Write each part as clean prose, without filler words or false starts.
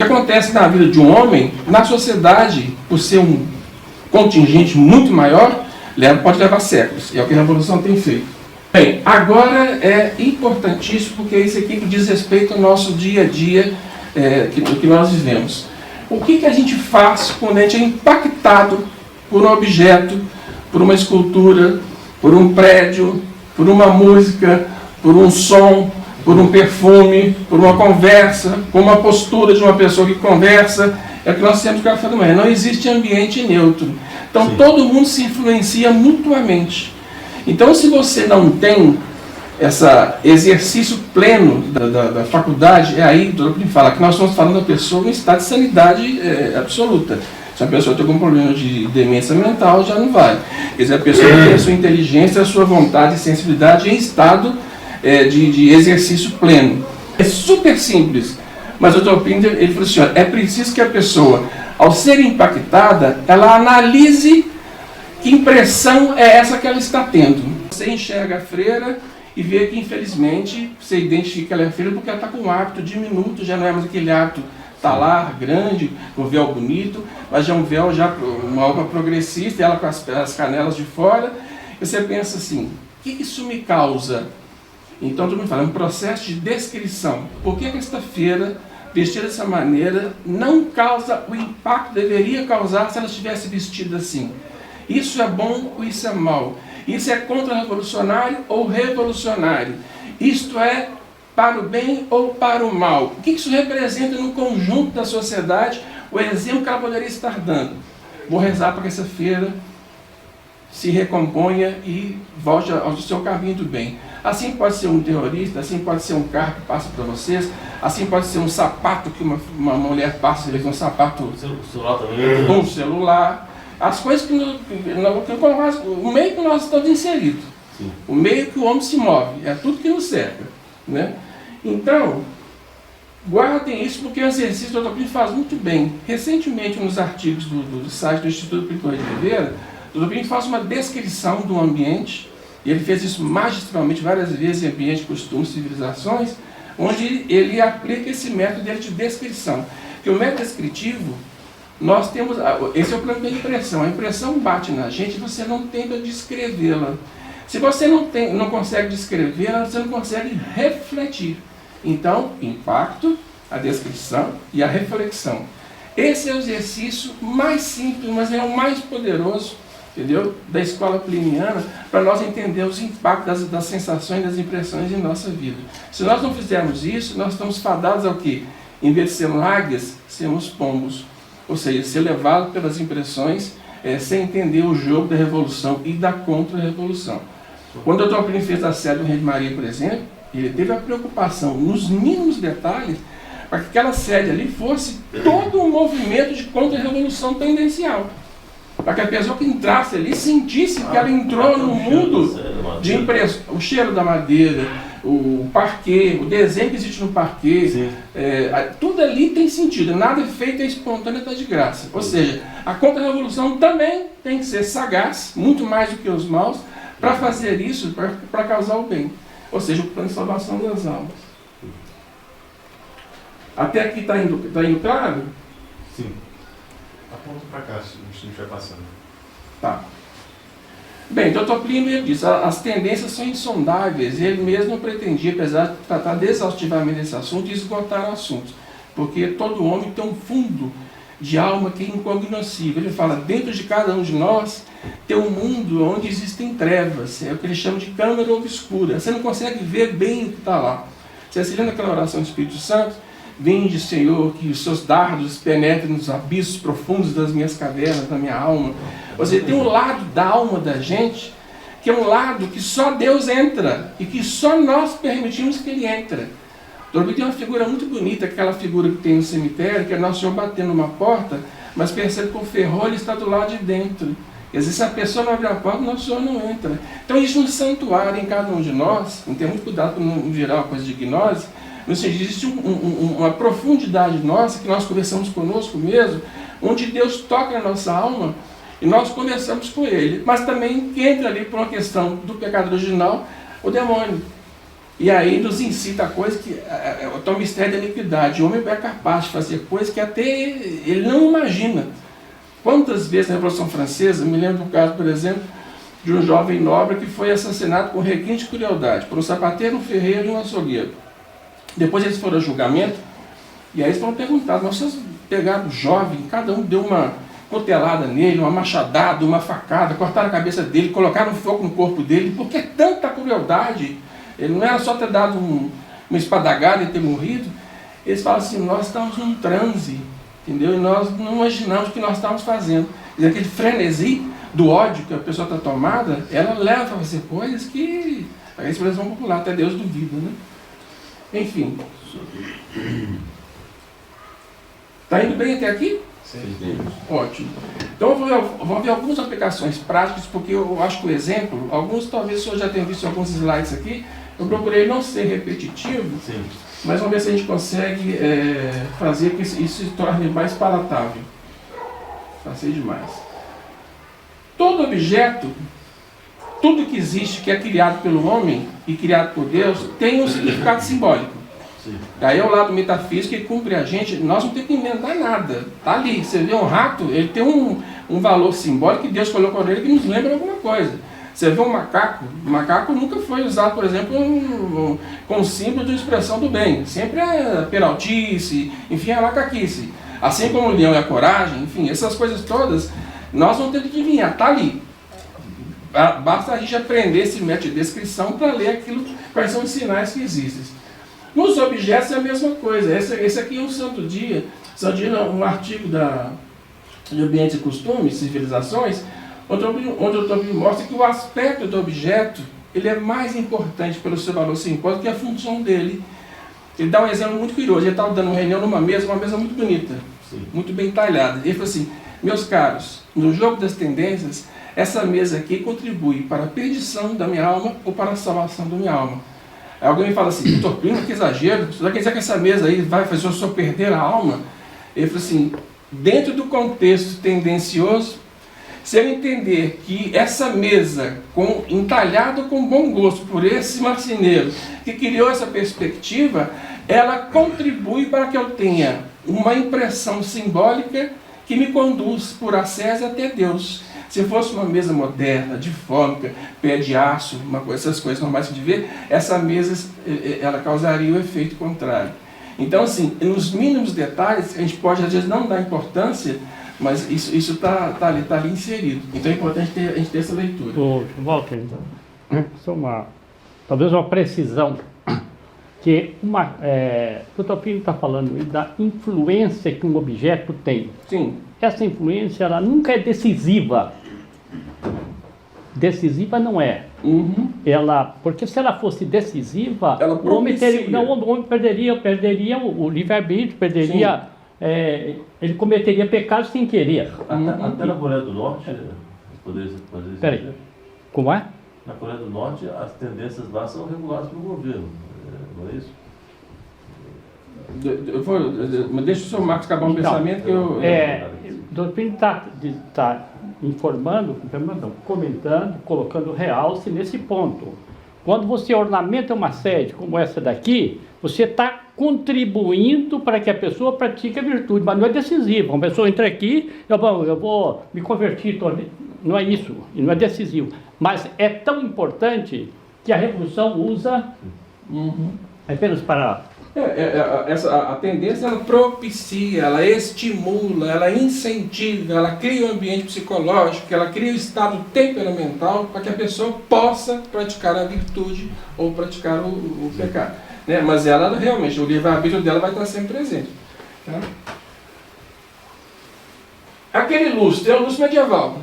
que acontece na vida de um homem, na sociedade, por ser um contingente muito maior, pode levar séculos. E é o que a Revolução tem feito. Bem, agora é importantíssimo, porque é isso aqui que diz respeito ao nosso dia a dia, que nós vivemos. O que a gente faz quando a gente é impactado por um objeto, por uma escultura, por um prédio, por uma música, por um som, por um perfume, por uma conversa, por uma postura de uma pessoa que conversa? É o que nós temos no café da manhã. Não existe ambiente neutro. Então, sim, todo mundo se influencia mutuamente. Então, se você não tem esse exercício pleno da faculdade, é aí que o doutor fala que nós estamos falando da pessoa em estado de sanidade absoluta. Se a pessoa tem algum problema de demência mental, já não vai. Quer dizer, a pessoa tem a sua inteligência, a sua vontade e sensibilidade em estado de exercício pleno. É super simples. Mas o Dr. Pinter, ele falou assim, olha, é preciso que a pessoa, ao ser impactada, ela analise que impressão é essa que ela está tendo. Você enxerga a freira e vê que, infelizmente, você identifica que ela é freira porque ela está com um hábito diminuto, já não é mais aquele hábito talar, grande, com véu bonito, mas já é um véu, já uma roupa progressista, ela com as canelas de fora. E você pensa assim, o que isso me causa? Então, todo mundo fala, é um processo de descrição. Por que esta feira, vestida dessa maneira, não causa o impacto que deveria causar se ela estivesse vestida assim? Isso é bom ou isso é mal? Isso é contra-revolucionário ou revolucionário? Isto é para o bem ou para o mal? O que isso representa no conjunto da sociedade? O exemplo que ela poderia estar dando. Vou rezar para que essa feira se recomponha e volte ao seu caminho do bem. Assim pode ser um terrorista, assim pode ser um carro que passa para vocês, assim pode ser um sapato que uma mulher passa, um sapato, um celular, as coisas o meio que nós estamos inseridos, sim, o meio que o homem se move, é tudo que nos cerca, né? Então, guardem isso, porque o exercício do Dr. Plínio faz muito bem. Recentemente, nos artigos do site do Instituto Plínio de Oliveira, o Dr. Plínio faz uma descrição do ambiente, e ele fez isso magistralmente várias vezes em ambiente, costumes, civilizações, onde ele aplica esse método dele de descrição. Porque o método descritivo, nós temos, esse é o problema da impressão. A impressão bate na gente e você não tenta descrevê-la. Se você não consegue descrevê-la, você não consegue refletir. Então, impacto, a descrição e a reflexão. Esse é o exercício mais simples, mas é o mais poderoso, entendeu? Da escola pliniana, para nós entendermos o impacto das sensações, das impressões em nossa vida. Se nós não fizermos isso, nós estamos fadados ao quê? Em vez de sermos águias, sermos pombos. Ou seja, ser levado pelas impressões sem entender o jogo da revolução e da contra-revolução. Quando o Dr. Plínio fez a sede do Rei de Maria, por exemplo, ele teve a preocupação, nos mínimos detalhes, para que aquela sede ali fosse todo um movimento de contra-revolução tendencial. Para que a pessoa que entrasse ali sentisse que ela entrou no mundo de impressão. O cheiro da madeira, o parquê, o desenho que existe no parquê, tudo ali tem sentido. Nada feito é espontâneo, está de graça. Ou seja, a contra-revolução também tem que ser sagaz, muito mais do que os maus, para fazer isso, para causar o bem. Ou seja, o plano de salvação das almas. Até aqui está indo claro? Sim. Aponta para cá, se a gente estiver passando. Tá. Bem, Dr. Plínio disse, as tendências são insondáveis, e ele mesmo pretendia, apesar de tratar exaustivamente desse assunto, esgotar o assunto, porque todo homem tem um fundo de alma que é incognoscível. Ele fala, dentro de cada um de nós tem um mundo onde existem trevas, é o que ele chama de câmara obscura. Você não consegue ver bem o que está lá. Você se lembra daquela oração do Espírito Santo? Vinde, Senhor, que os seus dardos penetrem nos abismos profundos das minhas cavernas, da minha alma. Ou seja, tem um lado da alma da gente, que é um lado que só Deus entra, e que só nós permitimos que Ele entre. Dormi tem uma figura muito bonita, aquela figura que tem no cemitério, que é Nosso Senhor batendo numa porta, mas percebe que o ferrolho está do lado de dentro. Quer dizer, se a pessoa não abrir a porta, Nosso Senhor não entra. Então existe um santuário em cada um de nós, tem muito cuidado para não virar uma coisa de gnose, ou seja, existe uma profundidade nossa, que nós conversamos conosco mesmo, onde Deus toca na nossa alma, e nós conversamos com Ele. Mas também que entra ali por uma questão do pecado original, o demônio. E aí nos incita a coisa que o mistério da iniquidade. O homem é capaz de fazer coisas que até ele não imagina. Quantas vezes na Revolução Francesa, me lembro do caso, por exemplo, de um jovem nobre que foi assassinado com requinte de crueldade por um sapateiro, um ferreiro e um açougueiro. Depois eles foram a julgamento, e aí eles foram perguntados: mas vocês pegaram o jovem, cada um deu uma cotelada nele, uma machadada, uma facada, cortaram a cabeça dele, colocaram fogo no corpo dele, por que tanta crueldade? Ele não era só ter dado uma espadagada e ter morrido. Eles falam assim: nós estamos num transe, entendeu? E nós não imaginamos o que nós estávamos fazendo. E aquele frenesi do ódio que a pessoa está tomada, ela leva a fazer coisas que a expressão popular, até Deus duvida, né? Enfim. Está indo bem até aqui? Sim. Ótimo. Então vamos ver algumas aplicações práticas, porque eu acho que o exemplo, alguns talvez o senhor já tenha visto alguns slides aqui, eu procurei não ser repetitivo, Sim. mas vamos ver se a gente consegue fazer que isso se torne mais palatável. Passei demais. Todo objeto, tudo que existe, que é criado pelo homem e criado por Deus, tem um significado simbólico. Sim. Daí é o lado metafísico que cumpre a gente. Nós não temos que inventar nada. Está ali. Você vê um rato, ele tem um valor simbólico que Deus colocou nele que nos lembra alguma coisa. Você vê um macaco, o macaco nunca foi usado, por exemplo, como símbolo de expressão do bem. Sempre é peraltice, enfim, é macaquice. Assim como o leão é a coragem, enfim, essas coisas todas, nós não temos que adivinhar, está ali. Basta a gente aprender esse método de descrição para ler aquilo, quais são os sinais que existem. Nos objetos é a mesma coisa. Esse aqui é um santo dia. Santo dia não, um artigo de Ambientes e Costumes, Civilizações, onde o autor mostra que o aspecto do objeto ele é mais importante pelo seu valor simbólico que a função dele. Ele dá um exemplo muito curioso. Ele estava dando uma reunião numa mesa, uma mesa muito bonita, Sim. muito bem talhada. Ele falou assim: meus caros, no jogo das tendências, essa mesa aqui contribui para a perdição da minha alma ou para a salvação da minha alma. Aí alguém me fala assim: doutor Plínio, que exagero, você vai dizer que essa mesa aí vai fazer o senhor perder a alma? Ele falou assim: dentro do contexto tendencioso, se eu entender que essa mesa, entalhada com bom gosto por esse marceneiro que criou essa perspectiva, ela contribui para que eu tenha uma impressão simbólica que me conduz por acesso até Deus. Se fosse uma mesa moderna, difômica, pé de aço, essas coisas normais que a gente vê, essa mesa ela causaria o efeito contrário. Então, assim, nos mínimos detalhes, a gente pode às vezes não dar importância, mas isso está ali inserido. Então é importante a gente ter essa leitura. Walter, talvez uma precisão, que o Dr. Plínio está falando da influência que um objeto tem. Sim. Essa influência ela nunca é decisiva. Decisiva não é. Uhum. Porque se ela fosse decisiva, Ela o homem propicia. o homem perderia o livre-arbítrio, ele cometeria pecados sem querer. Até na Coreia do Norte, poderia Peraí, como é? Na Coreia do Norte, as tendências lá são reguladas pelo governo, não é isso? Mas deixa o senhor Marcos acabar um pensamento que eu... O Dr. Plínio está comentando, colocando realce nesse ponto. Quando você ornamenta uma sede como essa daqui, você está contribuindo para que a pessoa pratique a virtude, mas não é decisivo. Uma pessoa entra aqui, eu vou me convertir, não é isso, e não é decisivo. Mas é tão importante que a Revolução usa apenas para... A tendência ela propicia, ela estimula, ela incentiva, ela cria um ambiente psicológico, ela cria um estado temperamental para que a pessoa possa praticar a virtude ou praticar o pecado. Né? Mas ela realmente, o livre-arbítrio dela vai estar sempre presente. Tá? Aquele lustre é um lustre medieval.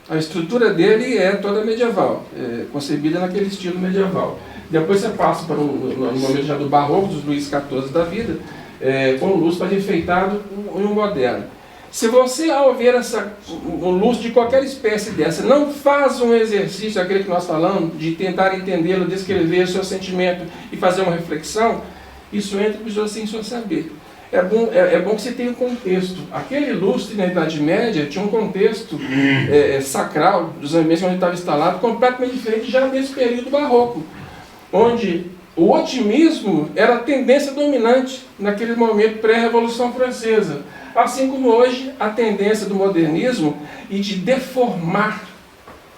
A estrutura dele é toda medieval, concebida naquele estilo medieval. Depois você passa para no momento já do barroco, dos Luís XIV da vida, com o lustre mais enfeitado em um moderno. Se você, ao ver um lustre de qualquer espécie dessa, não faz um exercício, aquele que nós falamos, de tentar entendê-lo, descrever o seu sentimento e fazer uma reflexão, isso entra para pessoas sem só saber. É bom que você tenha um contexto. Aquele lustre na Idade Média tinha um contexto sacral dos ambientes onde estava instalado, completamente diferente já nesse período barroco, onde O otimismo era a tendência dominante naquele momento pré-Revolução Francesa. Assim como hoje a tendência do modernismo e de deformar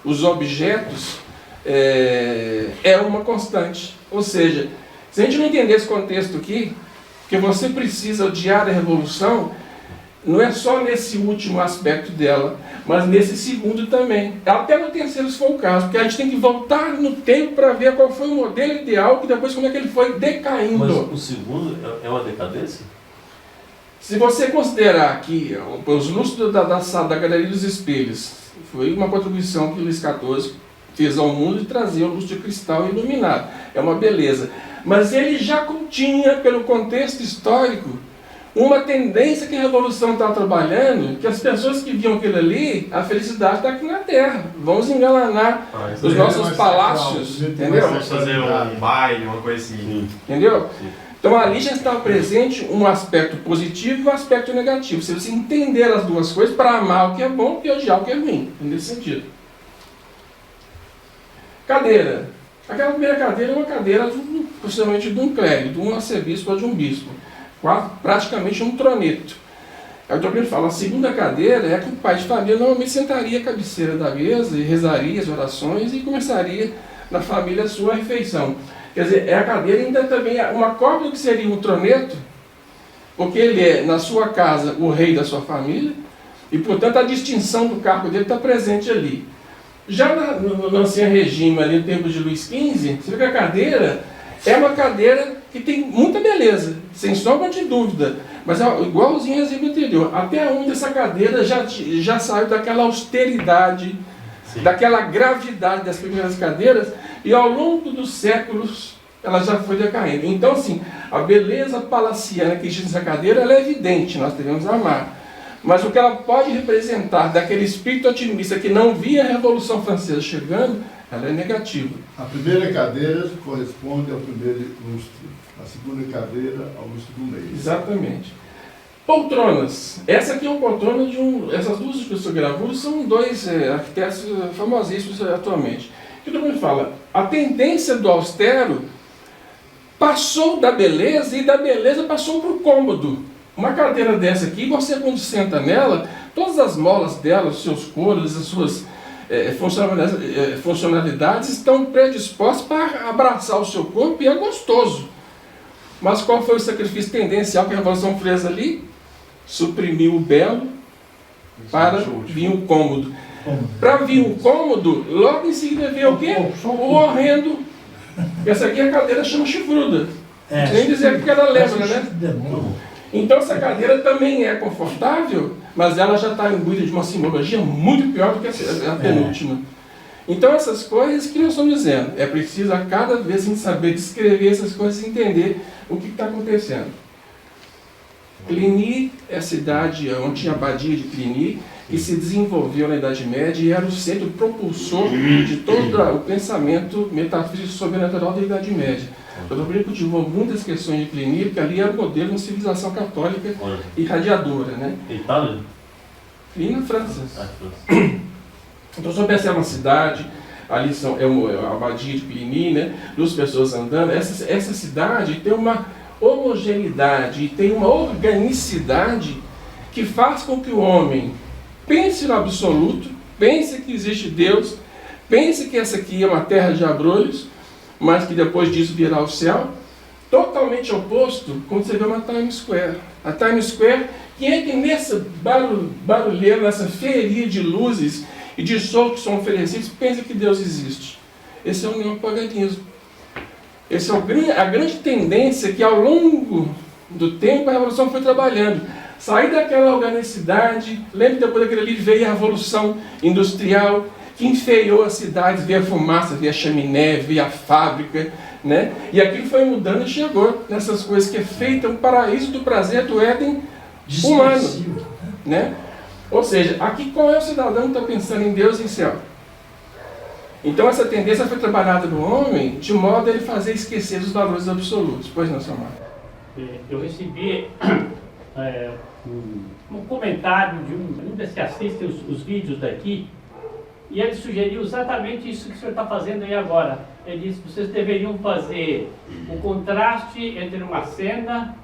os objetos é uma constante. Ou seja, se a gente não entender esse contexto aqui, que você precisa odiar a revolução, não é só nesse último aspecto dela, mas nesse segundo também. Até no terceiro, se for o caso, porque a gente tem que voltar no tempo para ver qual foi o modelo ideal e depois como é que ele foi decaindo. Mas o segundo é uma decadência? Se você considerar que os lustres da Galeria dos Espelhos foi uma contribuição que Luís XIV fez ao mundo de trazer o lustre de cristal iluminado, é uma beleza. Mas ele já continha, pelo contexto histórico, uma tendência que a Revolução está trabalhando, que as pessoas que viam aquilo ali, a felicidade está aqui na Terra. Vamos engalanar os nossos palácios, entendeu? Vamos fazer um baile, uma coisa assim. Entendeu? Então ali já está presente um aspecto positivo e um aspecto negativo. Se você entender as duas coisas, para amar o que é bom e odiar o que é ruim. Nesse sentido. Cadeira. Aquela primeira cadeira é uma cadeira, possivelmente de um clérigo, de um arcebispo ou de um bispo. Praticamente um troneto. Aí o Tolkien fala, a segunda cadeira é que o pai de família normalmente sentaria à cabeceira da mesa e rezaria as orações e começaria na família a sua refeição. Quer dizer, é a cadeira ainda também uma cópia do que seria um troneto, porque ele é, na sua casa, o rei da sua família, e, portanto, a distinção do cargo dele está presente ali. Já no ancião regime, ali no tempo de Luís XV, você vê que a cadeira é uma cadeira que tem muita beleza, sem sombra de dúvida, mas é igualzinho ao exemplo anterior. Até onde essa cadeira já saiu daquela austeridade, daquela gravidade das primeiras cadeiras, e ao longo dos séculos ela já foi decaindo. Então, assim, a beleza palaciana que existe nessa cadeira ela é evidente, nós devemos amar. Mas o que ela pode representar daquele espírito otimista que não via a Revolução Francesa chegando, ela é negativa. A primeira cadeira corresponde ao primeiro lustre, a segunda cadeira ao lustre do meio. Exatamente. Poltronas. Essa aqui é uma poltrona de essas duas gravuras são dois arquitetos famosíssimos atualmente. O que todo mundo fala? A tendência do austero passou da beleza e da beleza passou para o cômodo. Uma cadeira dessa aqui, você quando senta nela, todas as molas dela, os seus couros, as suas funcionalidades estão predispostas para abraçar o seu corpo e é gostoso. Mas qual foi o sacrifício tendencial que a Revolução fez ali? Suprimiu o belo para vir o cômodo. Para vir o cômodo, logo em seguida veio o quê? O horrendo. Essa aqui a cadeira chama chifruda. Nem dizer que ela lembra, né? Então essa cadeira também é confortável, mas ela já está imbuída de uma simbologia muito pior do que a penúltima. Então essas coisas que nós estamos dizendo, é preciso a cada vez a gente saber descrever essas coisas e entender o que está acontecendo. Cluny é a cidade, a antiga abadia de Cluny, que se desenvolveu na Idade Média e era o centro propulsor de todo o pensamento metafísico sobrenatural da Idade Média. O Tolkien cultivou muitas questões de Cluny, porque ali era o modelo de uma civilização católica irradiadora, né? Itália? Cluny na França. Então, se você percebe uma cidade, ali é a abadia de Cluny, né? Duas pessoas andando. Essa cidade tem uma homogeneidade, tem uma organicidade que faz com que o homem pense no absoluto, pense que existe Deus, pense que essa aqui é uma terra de abrolhos, mas que depois disso virá o céu. Totalmente oposto quando você vê uma Times Square. A Times Square, quem é que nessa barulheira, nessa feria de luzes e de sons que são oferecidos, pensa que Deus existe? Esse é o neopaganismo. Essa é a grande tendência que ao longo do tempo a Revolução foi trabalhando. Sair daquela organicidade, lembra que depois daquele ali veio a Revolução Industrial, que enfeiou as cidades, veio a fumaça, veio a chaminé, veio a fábrica, né? E aquilo foi mudando e chegou nessas coisas que é feita um paraíso do prazer do Éden humano, né? Ou seja, aqui qual é o cidadão que está pensando em Deus e em céu? Então essa tendência foi trabalhada no homem de modo a ele fazer esquecer os valores absolutos. Pois não, Samar? Eu recebi um comentário de um desses que assiste os vídeos daqui, E ele sugeriu exatamente isso que o senhor está fazendo aí agora. Ele disse que vocês deveriam fazer o contraste entre uma cena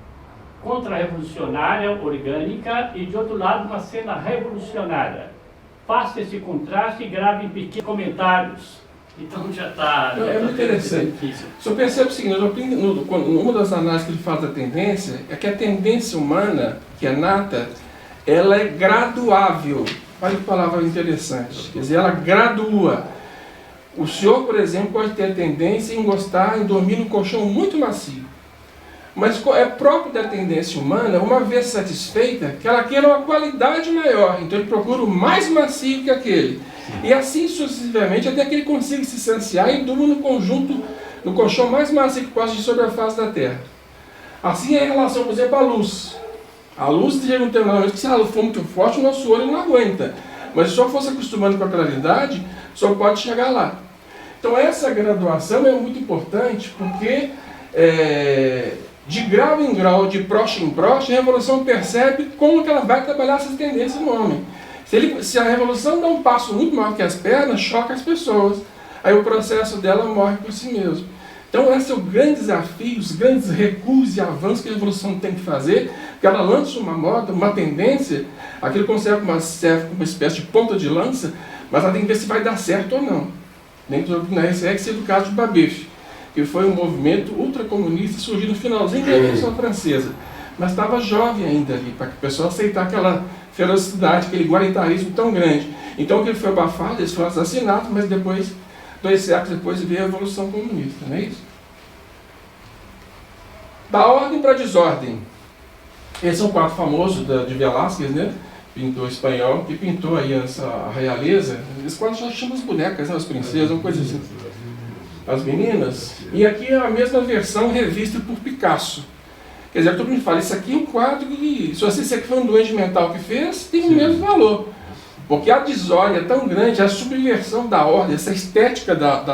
contra-revolucionária, orgânica, e de outro lado uma cena revolucionária. Faça esse contraste e grave em pequenos comentários. Então já está... É muito interessante. O senhor percebe o seguinte, uma das análises que ele faz da tendência é que a tendência humana, que é nata, ela é graduável. Olha que palavra interessante. Quer dizer, ela gradua. O senhor, por exemplo, pode ter a tendência em gostar, em dormir num colchão muito macio. Mas é próprio da tendência humana, uma vez satisfeita, que ela queira uma qualidade maior. Então ele procura o mais macio que aquele. E assim sucessivamente, até que ele consiga se saciar e durma no conjunto, no colchão mais macio que possa sobre a face da Terra. Assim é em relação, por exemplo, à luz. A luz chega um determinado que se ela for muito forte, o nosso olho não aguenta. Mas se só fosse acostumando com a claridade, só pode chegar lá. Então essa graduação é muito importante, porque de grau em grau, de broche em broche, a revolução percebe como que ela vai trabalhar essas tendências no homem. Se a revolução dá um passo muito maior que as pernas, choca as pessoas. Aí o processo dela morre por si mesmo. Então esse é o grande desafio, os grandes recuos e avanços que a revolução tem que fazer, porque ela lança uma moda, uma tendência, aquilo serve como uma espécie de ponta de lança, mas ela tem que ver se vai dar certo ou não. Dentro da RCX, do caso de Babeuf, que foi um movimento ultracomunista surgido no finalzinho da Revolução Francesa, mas estava jovem ainda ali, para que o pessoal aceitar aquela ferocidade, aquele igualitarismo tão grande. Então que ele foi abafado, eles foram assassinados, mas depois, 2 séculos depois, veio a Revolução Comunista, não é isso? Da ordem para a desordem. Esse é um quadro famoso de Velázquez, né? Pintor espanhol, que pintou aí a realeza. Esse quadro já chama as bonecas, né? As princesas, uma coisa assim. As meninas. E aqui é a mesma versão revista por Picasso. Quer dizer, todo mundo fala, isso aqui é um quadro que, se você disser que foi um doente mental que fez, tem o mesmo valor. Porque a desordem é tão grande, a subversão da ordem, essa estética da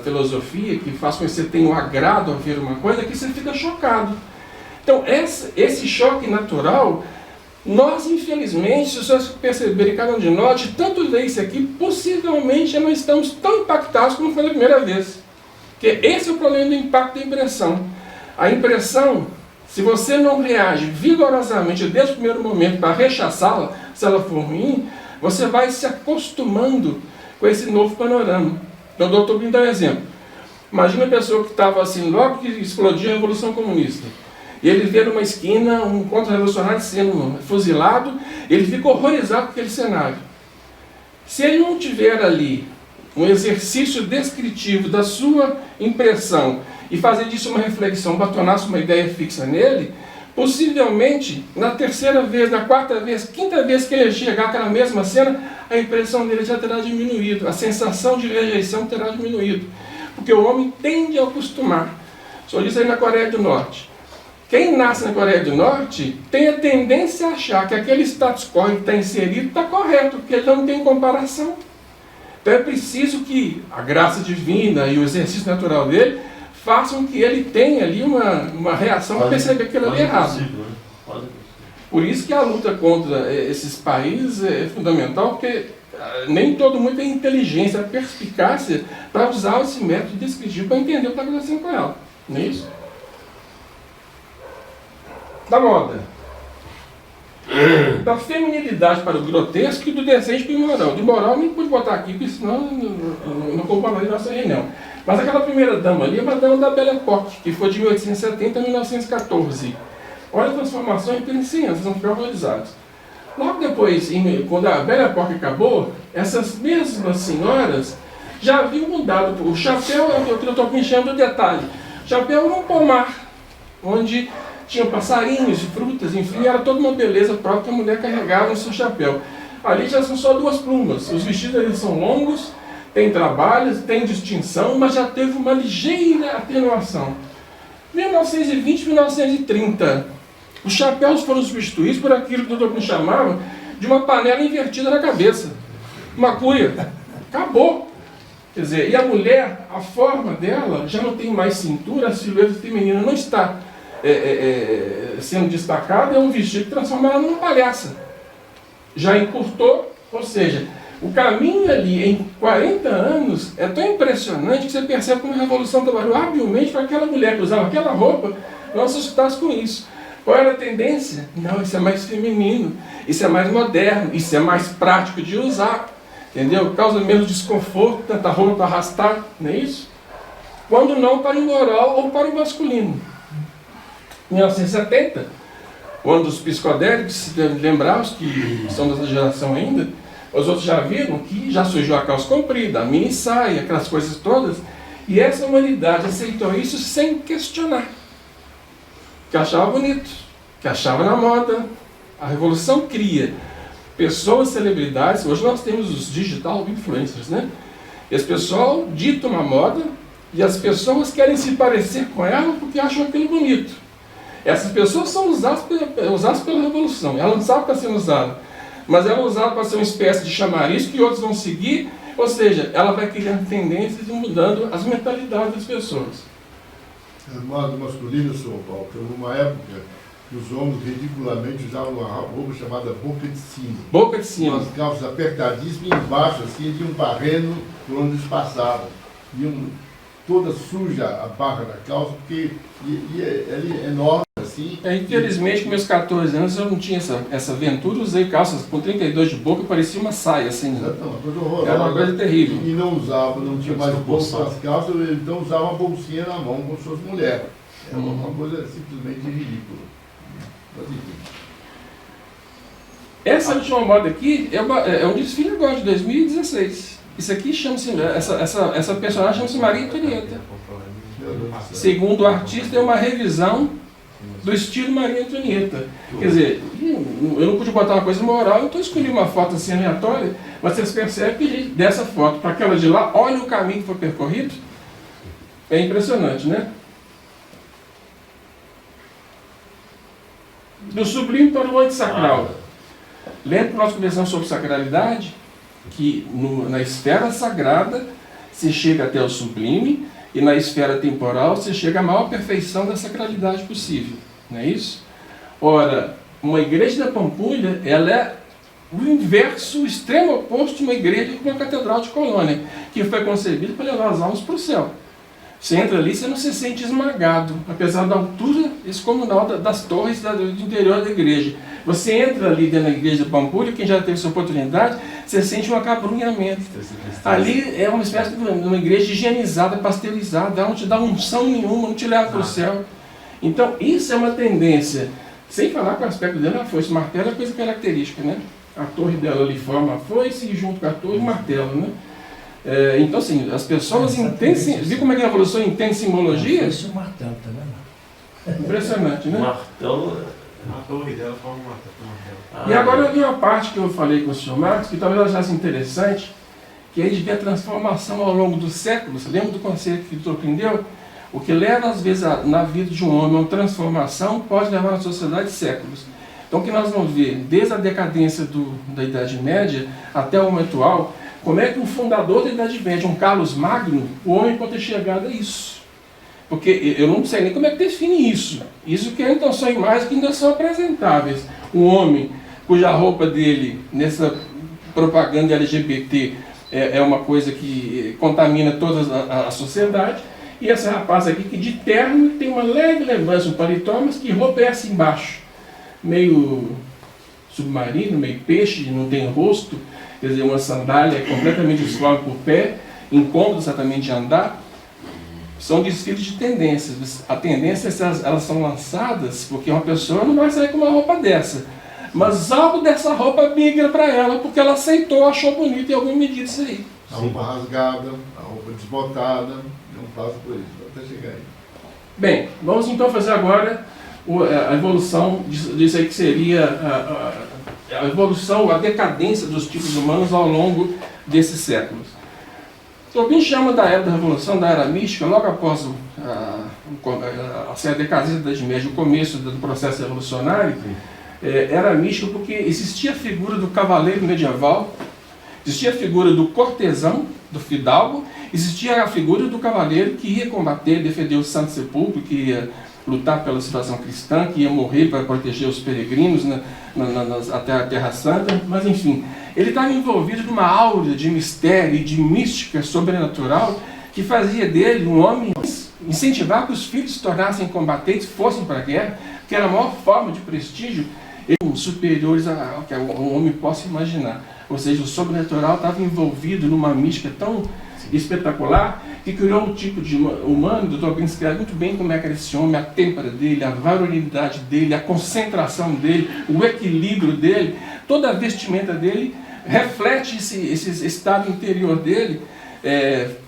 filosofia, que faz com que você tenha um agrado a ver uma coisa, que você fica chocado. Então, esse choque natural, nós, infelizmente, se vocês perceberem, cada um de nós, de tanto ler isso aqui, possivelmente não estamos tão impactados como foi da primeira vez. Porque esse é o problema do impacto da impressão. A impressão, se você não reage vigorosamente desde o primeiro momento para rechaçá-la, se ela for ruim, você vai se acostumando com esse novo panorama. Então, o doutor Brito dá um exemplo. Imagina a pessoa que estava assim, logo que explodiu a Revolução Comunista, e ele vê numa esquina um contra-revolucionário sendo fuzilado, ele fica horrorizado com aquele cenário. Se ele não tiver ali um exercício descritivo da sua impressão e fazer disso uma reflexão para tornar-se uma ideia fixa nele, possivelmente, na terceira vez, na quarta vez, quinta vez que ele chegar àquela mesma cena, a impressão dele já terá diminuído, a sensação de rejeição terá diminuído. Porque o homem tende a acostumar. Só diz aí na Coreia do Norte. Quem nasce na Coreia do Norte tem a tendência a achar que aquele status quo que está inserido está correto, porque ele não tem comparação. Então é preciso que a graça divina e o exercício natural dele façam que ele tenha ali uma reação para perceber que aquilo ali é errado. Por isso que a luta contra esses países é fundamental, porque nem todo mundo tem inteligência, perspicácia para usar esse método descritivo para entender o que está acontecendo com ela. Não é isso? Da moda. Da feminilidade para o grotesco e do desejo para o imoral. De moral nem pude botar aqui, porque senão não compraria nossa reunião. Mas aquela primeira dama ali é uma dama da Belle Époque, que foi de 1870 a 1914. Olha a transformação em 100 anos, vão ficar horrorizados. Logo depois, quando a Belle Époque acabou, essas mesmas senhoras já haviam mudado. O chapéu, eu estou pinchando o detalhe. O chapéu era um pomar, onde tinha passarinhos e frutas, enfim, era toda uma beleza própria que a mulher carregava no seu chapéu. Ali já são só 2 plumas. Os vestidos ali são longos, tem trabalhos, tem distinção, mas já teve uma ligeira atenuação. 1920, 1930, os chapéus foram substituídos por aquilo que o doutor chamava de uma panela invertida na cabeça. Uma cuia. Acabou. Quer dizer, e a mulher, a forma dela já não tem mais cintura, a silhueta feminina não está sendo destacada, é um vestido que transforma ela numa palhaça. Já encurtou, ou seja, O caminho ali, em 40 anos, é tão impressionante que você percebe como a Revolução trabalhou habilmente para aquela mulher que usava aquela roupa não se assustasse com isso. Qual era a tendência? Não, isso é mais feminino, isso é mais moderno, isso é mais prático de usar, entendeu? Causa menos desconforto, tanta roupa para arrastar, não é isso? Quando não para o imoral ou para o masculino. Em 1970, quando os psicodélicos, lembrar os que são dessa geração ainda, os outros já viram que já surgiu a calça comprida, a mini saia, aquelas coisas todas, e essa humanidade aceitou isso sem questionar. Que achava bonito, que achava na moda. A revolução cria pessoas, celebridades. Hoje nós temos os digital influencers, né? Esse pessoal dita uma moda e as pessoas querem se parecer com ela porque acham aquilo bonito. Essas pessoas são usadas pela revolução. Ela não sabe que está sendo usada, mas ela é usada para ser uma espécie de chamariz que outros vão seguir. Ou seja, ela vai criando tendências e mudando as mentalidades das pessoas. As modas masculinas, São Paulo, teve uma época que os homens ridiculamente usavam uma roupa chamada boca de sino. Boca de sino. Umas calças apertadíssimas e embaixo, assim, tinha um barreno por onde eles passavam. Iam toda suja a barra da calça, porque é enorme, assim. Infelizmente, com meus 14 anos, eu não tinha essa aventura. Usei calças com 32 de boca, parecia uma saia, assim. Exatamente, uma coisa horrorosa. Era uma coisa terrível. E não usava, não tinha mais bolsa nas calças, então usava uma bolsinha na mão com suas mulheres. É uma coisa simplesmente ridícula. Mas enfim. Essa última moda aqui é um desfile agora, de 2016. Isso aqui chama-se, essa personagem chama-se Maria Antonieta. Segundo o artista, é uma revisão do estilo Maria Antonieta. Quer dizer, eu não pude botar uma coisa moral, então eu escolhi uma foto assim aleatória, mas vocês percebem que dessa foto para aquela de lá, olha o caminho que foi percorrido. É impressionante, né? Do sublime para o antissacral. Lembra que nós conversamos sobre sacralidade? Que na esfera sagrada se chega até o sublime e na esfera temporal se chega à maior perfeição da sacralidade possível. Não é isso? Ora, uma igreja da Pampulha, ela é o inverso, o extremo oposto de uma igreja como a Catedral de Colônia, que foi concebida para levar as almas para o céu. Você entra ali, você não se sente esmagado, apesar da altura descomunal das torres do interior da igreja. Você entra ali dentro da igreja da Pampulha, quem já teve essa oportunidade, você sente um acabrunhamento. Ali é uma espécie de uma igreja higienizada, pasteurizada, ela não te dá unção nenhuma, não te leva para o céu. Então, isso é uma tendência. Sem falar que o aspecto dela é a foice, o martelo é coisa característica, né? A torre dela ali forma a foice e junto com a torre o martelo, né? Então, assim, as pessoas entendem. Viu como é que a evolução entende simbologia? Isso é um martelo, tá vendo? Impressionante, né? Martelo. A torre dela forma um martelo. E agora eu vi uma parte que eu falei com o senhor Marcos, que talvez eu achasse interessante, que é de ver a transformação ao longo dos séculos. Lembra do conceito que o doutor aprendeu? O que leva, às vezes, na vida de um homem a uma transformação, pode levar na sociedade séculos. Então, o que nós vamos ver, desde a decadência da Idade Média até o momento atual, como é que um fundador da Idade Média, um Carlos Magno, o homem pode ter chegado a isso? Porque eu não sei nem como é que define isso. Isso que então são imagens que ainda são apresentáveis. Um homem cuja roupa dele, nessa propaganda LGBT, é uma coisa que contamina toda a sociedade. E essa rapaz aqui que de terno tem uma leve lembrança, um paletó, mas que roupa é essa embaixo? Meio submarino, meio peixe, não tem rosto. Quer dizer, uma sandália completamente escova por pé, incômodo exatamente de andar. São desfiles de tendências. A tendência, elas são lançadas porque uma pessoa não vai sair com uma roupa dessa. Mas algo dessa roupa migra para ela porque ela aceitou, achou bonito em alguma medida isso aí. A roupa rasgada, a roupa desbotada, não passa por isso, até chegar aí. Bem, vamos então fazer agora a evolução disso aí que seria a evolução, a decadência dos tipos humanos ao longo desses séculos. Tolkien chama da era da Revolução, da era mística, logo após a decadência da Idade Média, o começo do processo revolucionário. Era mística porque existia a figura do cavaleiro medieval, existia a figura do cortesão, do fidalgo, existia a figura do cavaleiro que ia combater, defender o Santo Sepulcro, que ia lutar pela situação cristã, que ia morrer para proteger os peregrinos até a Terra Santa, mas enfim, ele estava envolvido numa aura de mistério e de mística sobrenatural que fazia dele um homem incentivar que os filhos se tornassem combatentes, fossem para a guerra, que era a maior forma de prestígio, superiores ao que um homem possa imaginar. Ou seja, o sobrenatural estava envolvido numa mística tão espetacular que criou um tipo de humano. O Dr. Green escreve muito bem como é que era esse homem, a têmpera dele, a varonilidade dele, a concentração dele, o equilíbrio dele, toda a vestimenta dele reflete esse estado interior dele,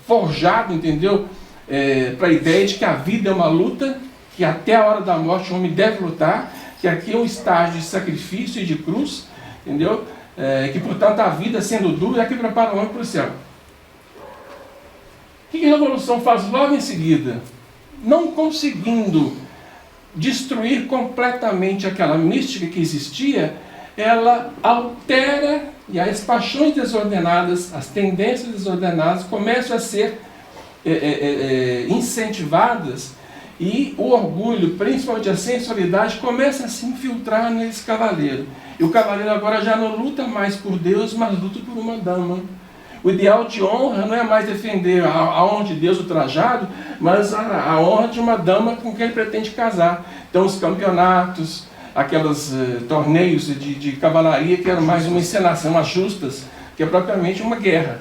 forjado, entendeu? Para a ideia de que a vida é uma luta, que até a hora da morte o homem deve lutar, que aqui é um estágio de sacrifício e de cruz, entendeu? Que portanto a vida sendo dura é que prepara o homem para o céu. O que a Revolução faz logo em seguida? Não conseguindo destruir completamente aquela mística que existia, ela altera, e as paixões desordenadas, as tendências desordenadas começam a ser incentivadas, e o orgulho, principalmente a sensualidade, começa a se infiltrar nesse cavaleiro. E o cavaleiro agora já não luta mais por Deus, mas luta por uma dama. O ideal de honra não é mais defender a honra de Deus ultrajado, mas a honra de uma dama com quem ele pretende casar. Então os campeonatos, aqueles torneios de cavalaria que eram mais uma encenação, as justas, que é propriamente uma guerra.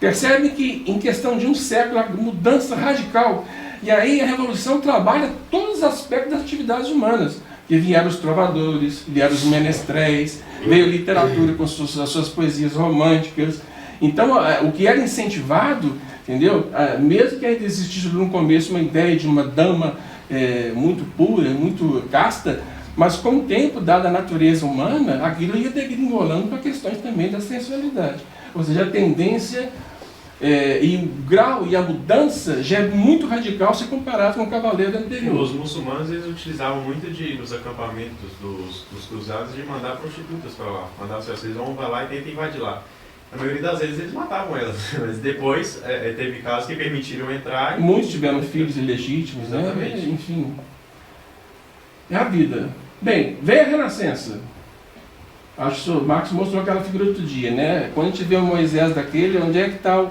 Percebe que em questão de um século, a mudança radical. E aí a Revolução trabalha todos os aspectos das atividades humanas. Que vieram os trovadores, vieram os menestréis, veio a literatura com as suas poesias românticas. Então, o que era incentivado, entendeu? Mesmo que ainda existisse no começo uma ideia de uma dama muito pura, muito casta, mas com o tempo, dada a natureza humana, aquilo ia degringolando para questões também da sensualidade. Ou seja, a tendência e o grau e a mudança já é muito radical se comparado com o cavaleiro anterior. Os muçulmanos eles utilizavam muito nos acampamentos dos cruzados de mandar prostitutas para lá. Mandar vocês vão lá e tentem invadir lá. A maioria das vezes eles matavam elas, mas depois teve casos que permitiram entrar. Muitos tiveram filhos ilegítimos, né? Enfim. É a vida. Bem, veio a Renascença. Acho que o Marx mostrou aquela figura outro dia, né? Quando a gente vê o Moisés daquele, onde é que está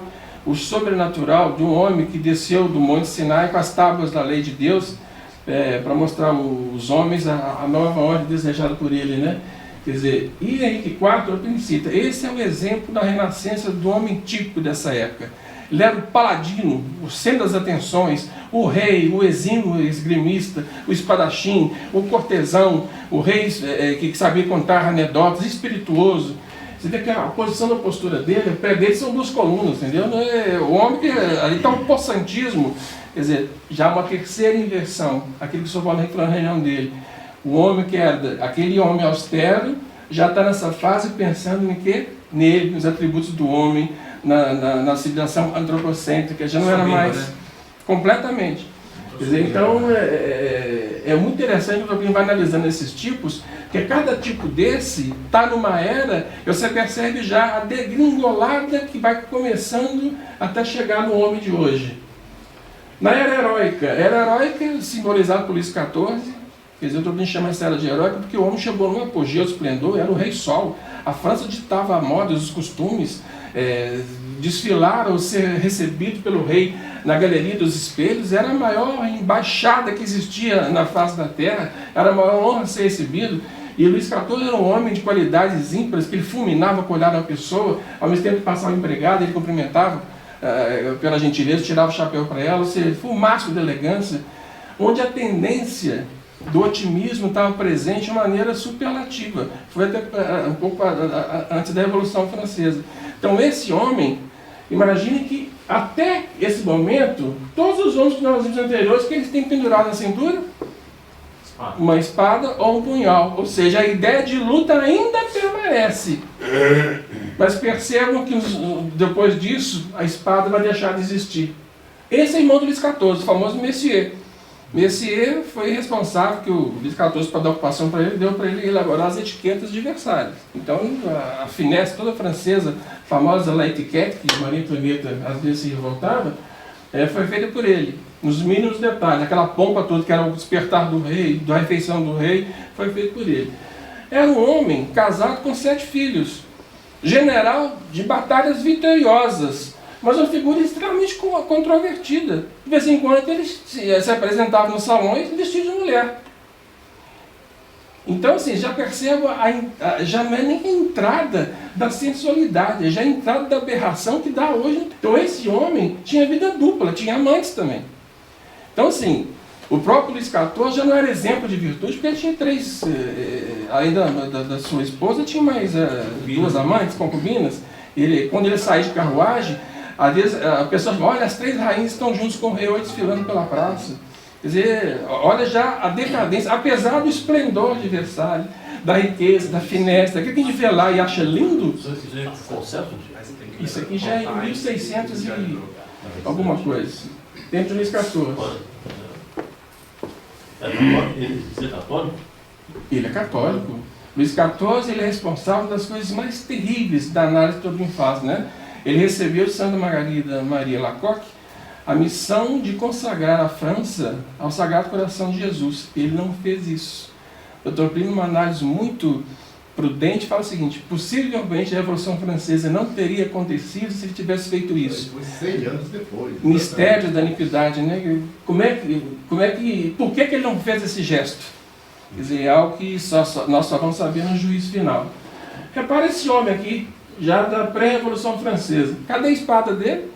o sobrenatural de um homem que desceu do Monte Sinai com as tábuas da lei de Deus para mostrar aos homens a nova ordem desejada por ele, né? Quer dizer, e Henrique IV, eu cita, esse é o exemplo da renascença do homem típico dessa época. Ele era o paladino, o centro das atenções, o rei, o exímio esgrimista, o espadachim, o cortesão, o rei que sabia contar anedotas, espirituoso. Você vê que a posição da postura dele, o pé dele são duas colunas, entendeu? O homem que ali está um possantismo, quer dizer, já uma terceira inversão, aquilo que o Sr. Paulo falou na reunião dele. O homem que era aquele homem austero, já está nessa fase pensando em quê? Nele, nos atributos do homem, na civilização antropocêntrica, já não era mais completamente. Quer dizer, então é muito interessante quando alguém vai analisando esses tipos, que cada tipo desse está numa era, você percebe já a degringolada que vai começando até chegar no homem de hoje. Na era heróica simbolizada por Luís XIV, quer dizer, todo mundo chama essa era de heróica porque o homem chegou no apogeu do esplendor, era o rei sol. A França ditava a moda, os costumes, desfilar ou ser recebido pelo rei na Galeria dos Espelhos era a maior embaixada que existia na face da terra, era a maior honra ser recebido. E Luís XIV era um homem de qualidades ímpares, que ele fulminava com o olhar da pessoa, ao mesmo tempo que passava o empregado, ele cumprimentava pela gentileza, tirava o chapéu para ela, ou seja, foi um máximo de elegância, onde a tendência do otimismo estava presente de maneira superlativa. Foi até um pouco antes da Revolução Francesa. Então esse homem, imagine que até esse momento, todos os homens que nós vimos anteriores, que eles têm pendurado na cintura? Uma espada ou um punhal. Ou seja, a ideia de luta ainda permanece. Mas percebam que depois disso, a espada vai deixar de existir. Esse é irmão do Luís XIV, o famoso Messier. Messier foi responsável que o Luís XIV, para dar ocupação para ele, deu para ele elaborar as etiquetas de Versalhes. Então, a finesse toda francesa, a famosa La Etiquette, que Maria Antonieta às vezes se revoltava, foi feita por ele. nos mínimos detalhes. Aquela pompa toda que era o despertar do rei, da refeição do rei, foi feito por ele. Era um homem casado com 7 filhos, general de batalhas vitoriosas, mas uma figura extremamente controvertida. De vez em quando ele se apresentava nos salões vestido de mulher. Então, assim, já percebo, já não é nem a entrada da sensualidade, já é a entrada da aberração que dá hoje. Então, esse homem tinha vida dupla, tinha amantes também. Então, assim, o próprio Luís XIV já não era exemplo de virtude, porque ele tinha 3, além da sua esposa, tinha mais 2 amantes, concubinas. Quando ele saía de carruagem, às vezes a pessoa fala, olha, as 3 rainhas estão juntos com o rei hoje desfilando pela praça. Quer dizer, olha já a decadência, apesar do esplendor de Versalhes, da riqueza, da finesse, daquilo que a gente vê lá e acha lindo. Isso aqui já é em 1600 e alguma coisa, tempo de Luís XIV. Ele é católico? Ele é católico. Luís XIV ele é responsável das coisas mais terríveis da análise que todo mundo faz, né? Ele recebeu de Santa Margarida Maria Lacoque a missão de consagrar a França ao Sagrado Coração de Jesus. Ele não fez isso. O Dr. Plínio, numa análise muito prudente, fala o seguinte: possivelmente a Revolução Francesa não teria acontecido se ele tivesse feito isso. Foi 100 anos depois. Mistério da iniquidade, né? Por que ele não fez esse gesto? Quer dizer, é algo que nós só vamos saber no juízo final. Repara esse homem aqui, já da pré-Revolução Francesa. Cadê a espada dele?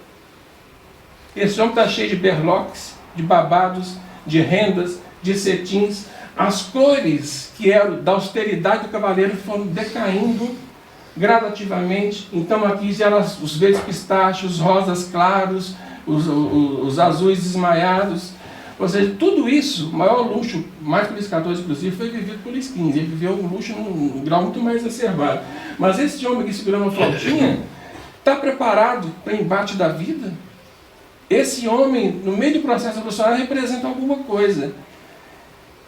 Esse homem está cheio de berloques, de babados, de rendas, de cetins. As cores que eram da austeridade do cavaleiro foram decaindo gradativamente. Então aqui já os verdes pistachos, os rosas claros, os azuis desmaiados. Ou seja, tudo isso, o maior luxo, mais por Luís XIV inclusive, foi vivido por Luís XV. Ele viveu um luxo num grau muito mais exacerbado. Mas esse homem aqui segurando uma flautinha, está preparado para o embate da vida? Esse homem, no meio do processo revolucionário, representa alguma coisa.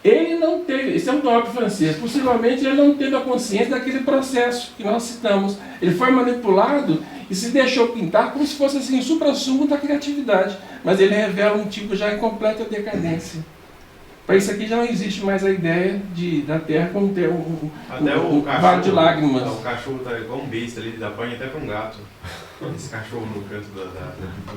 Ele não teve, esse é um nobre francês, possivelmente ele não teve a consciência daquele processo que nós citamos. Ele foi manipulado e se deixou pintar como se fosse assim, o suprassumo da criatividade. Mas ele revela um tipo já em completa decadência. Para isso aqui já não existe mais a ideia da Terra como ter um vale de lágrimas. O cachorro está igual um besta ali, ele apanha até com um gato. Esse cachorro no canto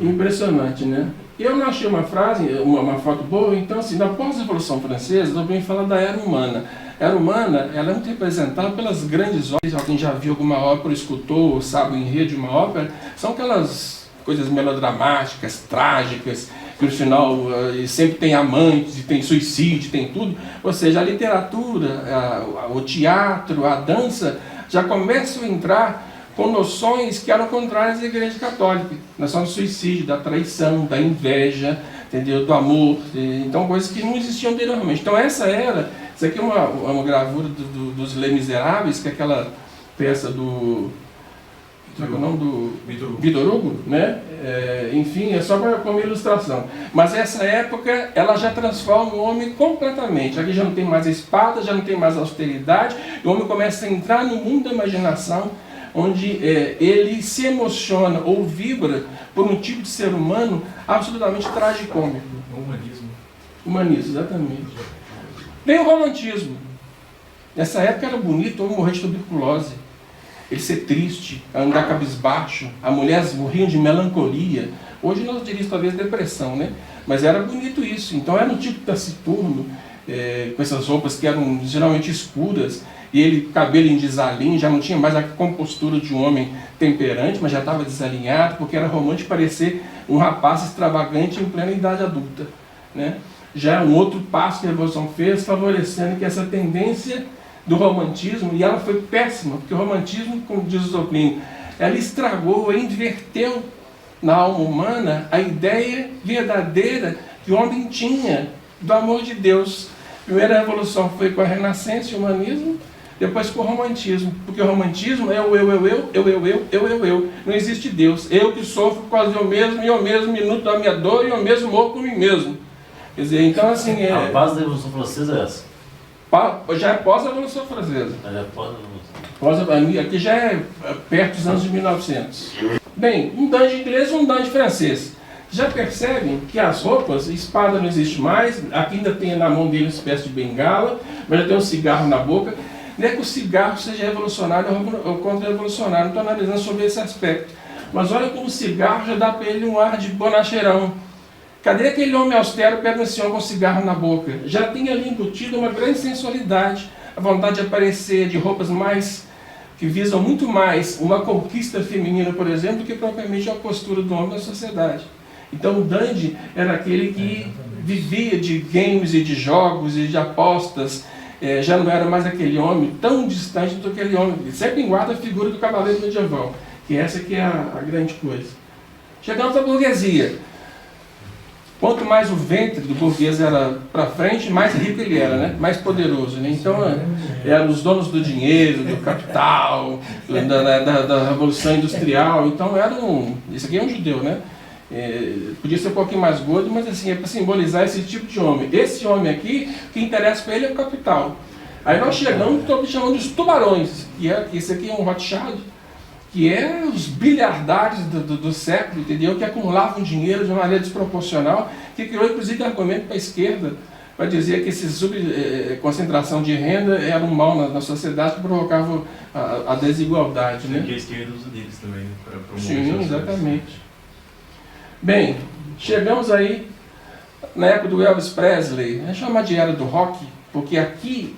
Impressionante, né? Eu não achei uma frase, uma foto boa, então assim, na pós-Revolução Francesa, eu venho falar da era humana. A era humana, ela é muito representada pelas grandes obras. Alguém já viu alguma ópera, escutou, ou sabe o enredo de uma ópera? São aquelas coisas melodramáticas, trágicas, que no final sempre tem amantes, tem suicídio, tem tudo. Ou seja, a literatura, o teatro, a dança, já começam a entrar com noções que eram contrárias à Igreja Católica. Noção do suicídio, da traição, da inveja, entendeu? Do amor. Então, coisas que não existiam anteriormente. Então, essa era... Isso aqui é uma gravura dos Les Misérables, que é aquela peça do... Qual é o nome do... Victor Hugo, né? Enfim, é só como ilustração. Mas essa época, ela já transforma o homem completamente. Aqui já não tem mais a espada, já não tem mais a austeridade. O homem começa a entrar no mundo da imaginação, onde ele se emociona ou vibra por um tipo de ser humano absolutamente tragicômico. Humanismo, exatamente. Vem o romantismo. Nessa época era bonito o homem morrer de tuberculose, ele ser triste, andar cabisbaixo, as mulheres morriam de melancolia. Hoje nós diríamos talvez depressão, né? Mas era bonito isso. Então era um tipo taciturno, com essas roupas que eram geralmente escuras, e ele, cabelo em desalinho, já não tinha mais a compostura de um homem temperante, mas já estava desalinhado, porque era romântico parecer um rapaz extravagante em plena idade adulta, né? Já é um outro passo que a Revolução fez, favorecendo que essa tendência do romantismo, e ela foi péssima, porque o romantismo, como diz o Plínio, ela estragou, inverteu na alma humana a ideia verdadeira que o homem tinha do amor de Deus. A primeira revolução foi com a Renascença e o humanismo, depois com o romantismo, porque o romantismo é o eu. Não existe Deus. Eu que sofro quase eu mesmo, e eu mesmo minuto da minha dor, e eu mesmo morro por mim mesmo. Quer dizer, então assim... A base da Revolução Francesa é essa? Já é pós-Revolução Francesa. Já é pós-Revolução. Aqui já é perto dos anos de 1900. Bem, um dandy inglês e um dandy francês. já percebem que as roupas, espada não existe mais, aqui ainda tem na mão dele uma espécie de bengala, mas já tem um cigarro na boca. Não é que o cigarro seja revolucionário ou contra-revolucionário, não estou analisando sobre esse aspecto. Mas olha como o cigarro já dá para ele um ar de bonacheirão. Cadê aquele homem austero pega esse homem com cigarro na boca? Já tem ali embutido uma grande sensualidade, a vontade de aparecer, de roupas mais que visam muito mais uma conquista feminina, por exemplo, do que propriamente a postura do homem na sociedade. Então o dandy era aquele que vivia de games e de jogos e de apostas, já não era mais aquele homem tão distante do que aquele homem, sempre guarda a figura do cavaleiro medieval, que essa que é a grande coisa. Chegamos à burguesia. Quanto mais o ventre do burguês era para frente, mais rico ele era, né? Mais poderoso. Né? Então, eram os donos do dinheiro, do capital, da Revolução Industrial. Então, isso aqui é um judeu, né? Podia ser um pouquinho mais gordo, mas assim, é para simbolizar esse tipo de homem. Esse homem aqui, o que interessa para ele é o capital. Aí nós chegamos, estou chamando dos tubarões, que esse aqui é um Rothschild, que é os bilhardários do século, entendeu? Que acumulavam dinheiro de uma maneira desproporcional, que criou inclusive argumento para a esquerda, para dizer que essa concentração de renda era um mal na sociedade que provocava a desigualdade. Né? Que a esquerda usa deles também, né? Para promover. Sim, exatamente. Bem, chegamos aí na época do Elvis Presley, é chamar de era do rock, porque aqui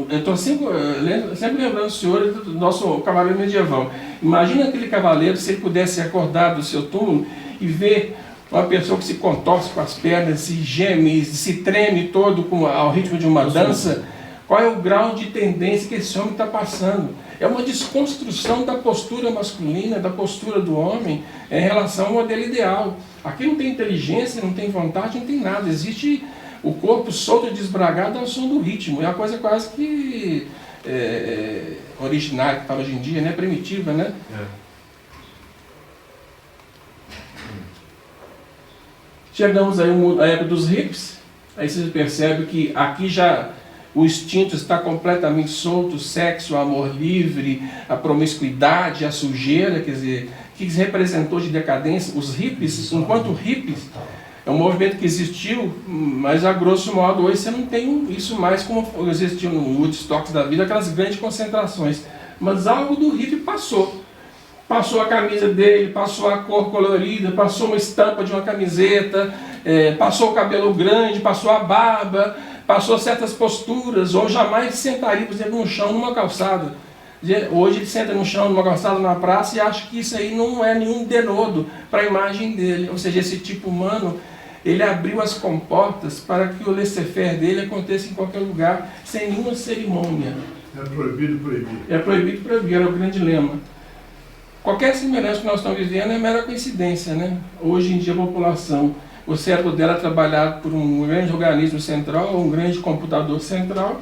eu estou sempre lembrando o senhor do nosso cavaleiro medieval. Imagina aquele cavaleiro se ele pudesse acordar do seu túmulo e ver uma pessoa que se contorce com as pernas, se geme, se treme todo ao ritmo de uma dança. Qual é o grau de tendência que esse homem está passando? É uma desconstrução da postura masculina, da postura do homem em relação ao modelo ideal. Aqui não tem inteligência, não tem vontade, não tem nada. Existe o corpo solto e desbragado ao som do ritmo. É uma coisa quase que originária, que fala hoje em dia, né? Primitiva, né? Chegamos aí à época dos hippies. Aí você percebe que aqui já o instinto está completamente solto, o sexo, o amor livre, a promiscuidade, a sujeira, quer dizer, o que representou de decadência? Os hippies, enquanto hippies, é um movimento que existiu, mas a grosso modo hoje você não tem isso mais como existiu no Woodstock da vida, aquelas grandes concentrações. Mas algo do hippie passou. Passou a camisa dele, passou a cor colorida, passou uma estampa de uma camiseta, passou o cabelo grande, passou a barba, passou certas posturas, ou jamais sentaria, por exemplo, no chão, numa calçada. Hoje ele senta no chão, numa calçada, na praça, e acha que isso aí não é nenhum denodo para a imagem dele. Ou seja, esse tipo humano, ele abriu as comportas para que o laissez-faire dele aconteça em qualquer lugar, sem nenhuma cerimônia. É proibido proibir. É proibido proibir, era o grande lema. Qualquer semelhança que nós estamos vivendo é mera coincidência, né? Hoje em dia a população, o cérebro dela é trabalhado por um grande organismo central, um grande computador central,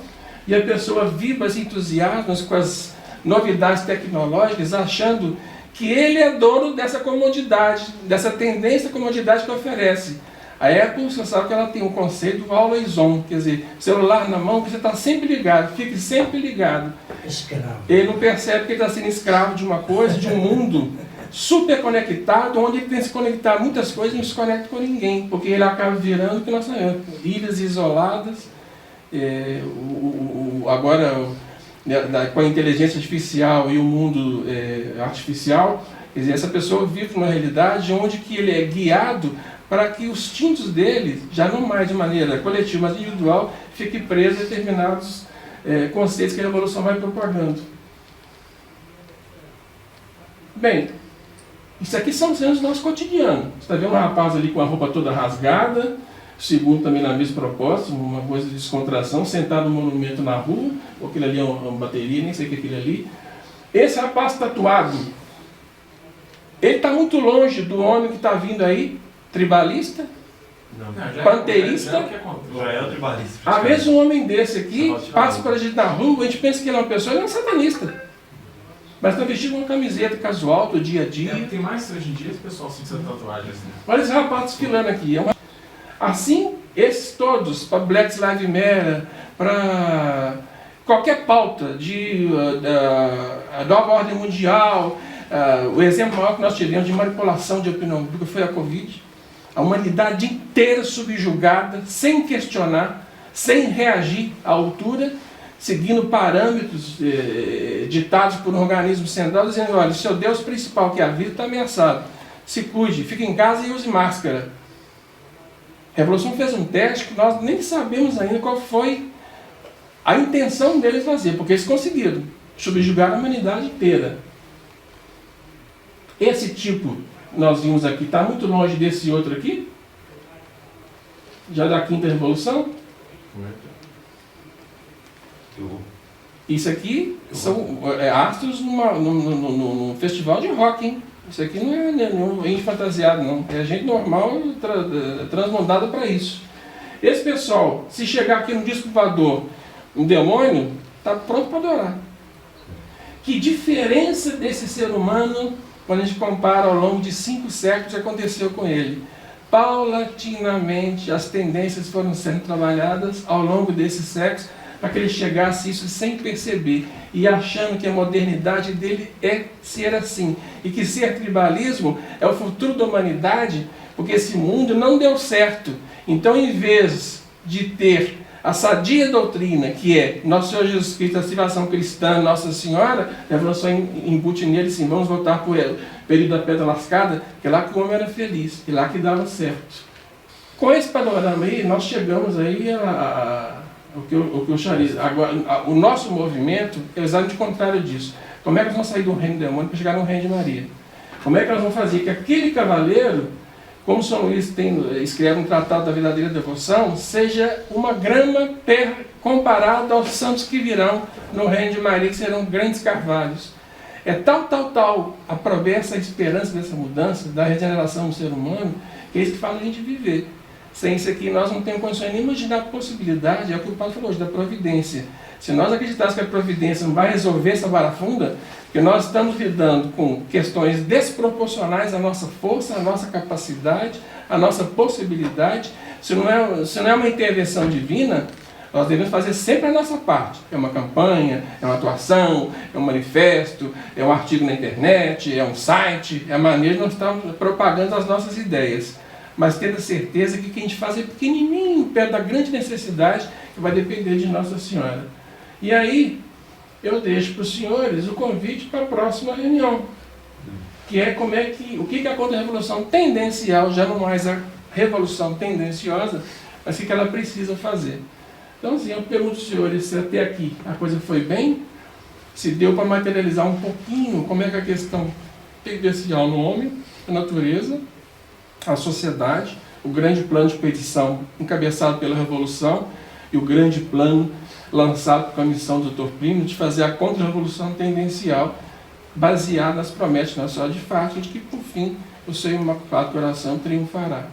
e a pessoa vive as entusiasmos com as novidades tecnológicas, achando que ele é dono dessa comodidade, dessa tendência à comodidade que oferece. A Apple, você sabe que ela tem um conceito do always on, quer dizer, celular na mão, que você está sempre ligado, fique sempre ligado. Escravo. Ele não percebe que ele está sendo escravo de uma coisa, de um mundo super conectado, onde ele tem que se conectar a muitas coisas e não se conecta com ninguém, porque ele acaba virando o que nós sabemos, ilhas isoladas. Agora, com a inteligência artificial e o mundo artificial, quer dizer, essa pessoa vive numa realidade onde que ele é guiado para que os instintos dele, já não mais de maneira coletiva, mas individual, fiquem presos a determinados conceitos que a Revolução vai propagando. Bem, isso aqui são cenas do nosso cotidiano. Você está vendo um rapaz ali com a roupa toda rasgada, segundo também na mesma proposta, uma coisa de descontração, sentado num monumento na rua, ou aquilo ali é uma bateria, nem sei o que é aquilo ali. Esse rapaz tatuado, ele está muito longe do homem que está vindo aí, tribalista, panteísta. Já é o tribalista. Às vezes um homem desse aqui passa para a gente na rua, a gente pensa que ele é uma pessoa, ele é um satanista. Mas está vestido com uma camiseta casual do dia a dia. Tem mais hoje em dia esse pessoal sem tatuagens. Né? Olha esse rapaz desfilando aqui. Assim, esses todos, para Black Lives Matter, para qualquer pauta de nova ordem mundial, o exemplo maior que nós tivemos de manipulação de opinião pública foi a Covid. A humanidade inteira subjugada, sem questionar, sem reagir à altura, seguindo parâmetros ditados por um organismo central, dizendo, olha, o seu Deus principal, que é a vida, está ameaçado. Se cuide, fique em casa e use máscara. A Revolução fez um teste que nós nem sabemos ainda qual foi a intenção deles fazer, porque eles conseguiram subjugar a humanidade inteira. Esse tipo, nós vimos aqui, está muito longe desse outro aqui, já da quinta revolução. Isso aqui são astros num festival de rock, hein? Isso aqui não é nenhum índio fantasiado, não. É gente normal, transmundada para isso. Esse pessoal, se chegar aqui no disco voador, um demônio, está pronto para adorar. Que diferença desse ser humano, quando a gente compara ao longo de 5 séculos, aconteceu com ele. Paulatinamente, as tendências foram sendo trabalhadas ao longo desses séculos, para que ele chegasse a isso sem perceber, e achando que a modernidade dele é ser assim, e que ser tribalismo é o futuro da humanidade, porque esse mundo não deu certo. Então, em vez de ter a sadia doutrina, que é Nosso Senhor Jesus Cristo, a civilização cristã, Nossa Senhora, a revolução embute nele, sim, vamos voltar para o período da pedra lascada, que é lá que o homem era feliz, e lá que dava certo. Com esse panorama aí, nós chegamos aí o que eu chamaria. Agora, o nosso movimento é exatamente o contrário disso. Como é que nós vamos sair do reino do demônio para chegar no reino de Maria? Como é que nós vamos fazer que aquele cavaleiro, como São Luís escreve um tratado da verdadeira devoção, seja uma grama comparada aos santos que virão no reino de Maria, que serão grandes carvalhos. É tal a promessa, a esperança dessa mudança, da regeneração do ser humano, que é isso que faz a gente viver. Sem isso aqui, nós não temos condições nem de imaginar a possibilidade, é o que o Padre falou hoje, da providência. Se nós acreditássemos que a providência não vai resolver essa varafunda, porque nós estamos lidando com questões desproporcionais à nossa força, à nossa capacidade, à nossa possibilidade. Se não é uma intervenção divina, nós devemos fazer sempre a nossa parte. É uma campanha, é uma atuação, é um manifesto, é um artigo na internet, é um site, é a maneira de nós estarmos propagando as nossas ideias. Mas tendo a certeza que o que a gente faz é pequenininho, perto da grande necessidade, que vai depender de Nossa Senhora. E aí, eu deixo para os senhores o convite para a próxima reunião, que é o que a contra-revolução tendencial, já não mais a revolução tendenciosa, mas o que ela precisa fazer. Então, assim, eu pergunto aos senhores se até aqui a coisa foi bem, se deu para materializar um pouquinho como é que a questão tendencial no homem, a natureza, a sociedade, o grande plano de petição encabeçado pela Revolução e o grande plano lançado com a missão do Dr. Plínio de fazer a contra-revolução tendencial baseada nas promessas de Nossa Senhora de Fátima, de que, por fim, o seu Imaculado Coração triunfará.